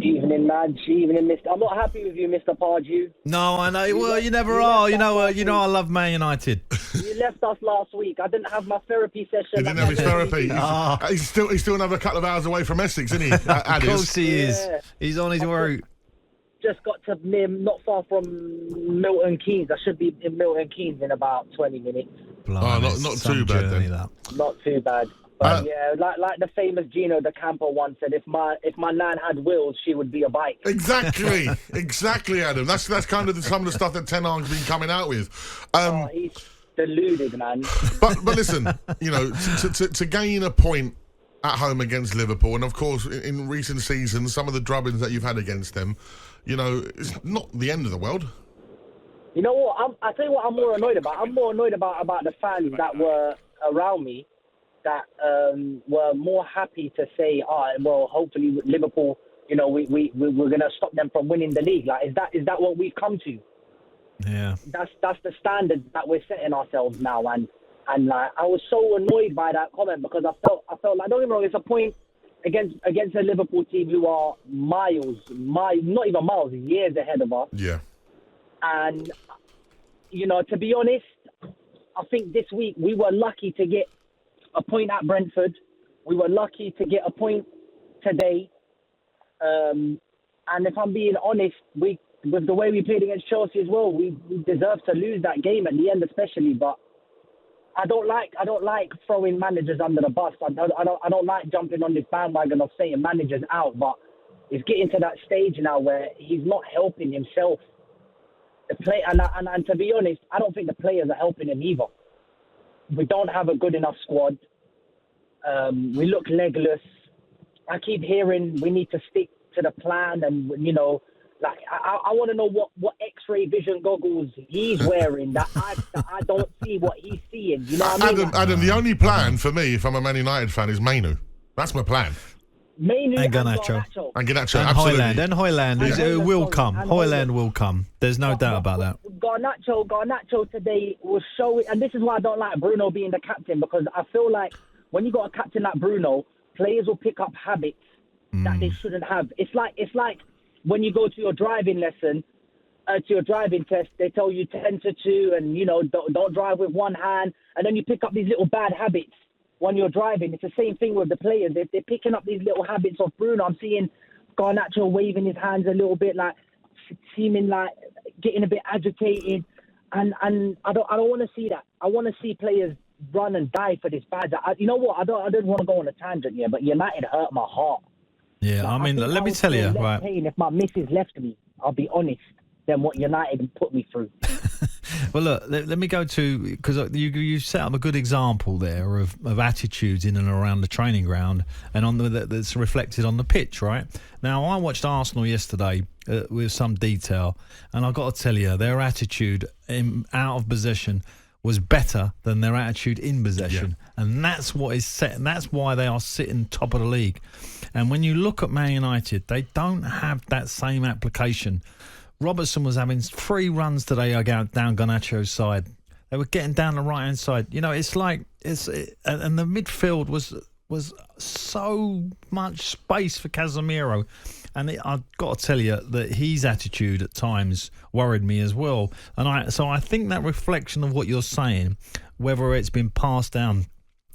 Evening, man. Evening, Mr. I'm not happy with you, Mr. Pardew. No, I know. Well, you never are. You know, I love Man United. You left us last week. I didn't have my therapy session. He didn't have his therapy. He's still another couple of hours away from Essex, isn't he? Of course he is. Yeah. He's on his route. Just got to not far from Milton Keynes. I should be in Milton Keynes in about 20 minutes. Blimey, not too bad then. Not too bad. But yeah, like the famous Gino De Campo once said, if my nan had wheels, she would be a bike. Exactly, Adam. That's kind of some of the stuff that Ten Hag's been coming out with. He's deluded, man. But listen, you know, to gain a point at home against Liverpool, and of course in recent seasons, some of the drubbings that you've had against them, you know, it's not the end of the world. You know what? I tell you what I'm more annoyed about. I'm more annoyed about the fans that were around me that were more happy to say, well, hopefully Liverpool, you know, we're going to stop them from winning the league. Like, is that what we've come to? Yeah. That's the standard that we're setting ourselves now. And like, I was so annoyed by that comment because I felt like, don't get me wrong, it's a point against a Liverpool team who are not even miles, years ahead of us. Yeah. And, you know, to be honest, I think this week we were lucky to get a point at Brentford. We were lucky to get a point today. And if I'm being honest, with the way we played against Chelsea as well, we deserved to lose that game at the end especially. But I don't like throwing managers under the bus. I don't like jumping on this bandwagon of saying managers out. But it's getting to that stage now where he's not helping himself. And to be honest, I don't think the players are helping him either. We don't have a good enough squad. We look legless. I keep hearing we need to stick to the plan, and you know, like I want to know what X-ray vision goggles he's wearing that I don't see what he's seeing. You know what I mean? Adam, the only plan for me, if I'm a Man United fan, is Mainu. That's my plan. Mainu and Garnacho. And Garnacho, and absolutely. Højlund will come. Højlund will come. There's no doubt about that. Garnacho today was showing, and this is why I don't like Bruno being the captain, because I feel like when you got a captain like Bruno, players will pick up habits that they shouldn't have. It's like when you go to your driving lesson, to your driving test, they tell you 10-2, and you know don't drive with one hand, and then you pick up these little bad habits when you're driving. It's the same thing with the players. They're picking up these little habits of Bruno. I'm seeing Garnacho waving his hands a little bit, like seeming like getting a bit agitated, and I don't want to see that. I want to see players run and die for this badge. You know what? I don't want to go on a tangent here, but United hurt my heart. Yeah, like, I mean, let me tell you, right? Pain if my missus left me, I'll be honest, than what United put me through. Well, look, let me go to, because you set up a good example there of attitudes in and around the training ground and that's reflected on the pitch, right? Now, I watched Arsenal yesterday with some detail, and I've got to tell you, their attitude out of possession was better than their attitude in possession. Yeah. And that's what is set, and that's why they are sitting top of the league. And when you look at Man United, they don't have that same application. Robertson was having 3 runs today down Garnacho's side. They were getting down the right-hand side. You know, it's like and the midfield was so much space for Casemiro. And I've got to tell you that his attitude at times worried me as well. And so I think that reflection of what you're saying, whether it's been passed down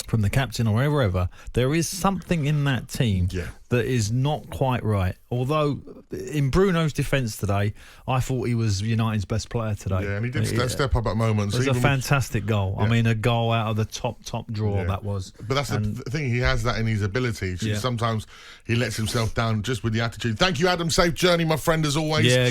from the captain or wherever, there is something in that team that is not quite right. Although in Bruno's defence today, I thought he was United's best player today. Yeah, and he did step up at moments. It was a fantastic goal. Yeah. I mean, a goal out of the top draw that was. But that's the thing, he has that in his ability. Sometimes he lets himself down just with the attitude. Thank you, Adam. Safe journey, my friend, as always. Yeah.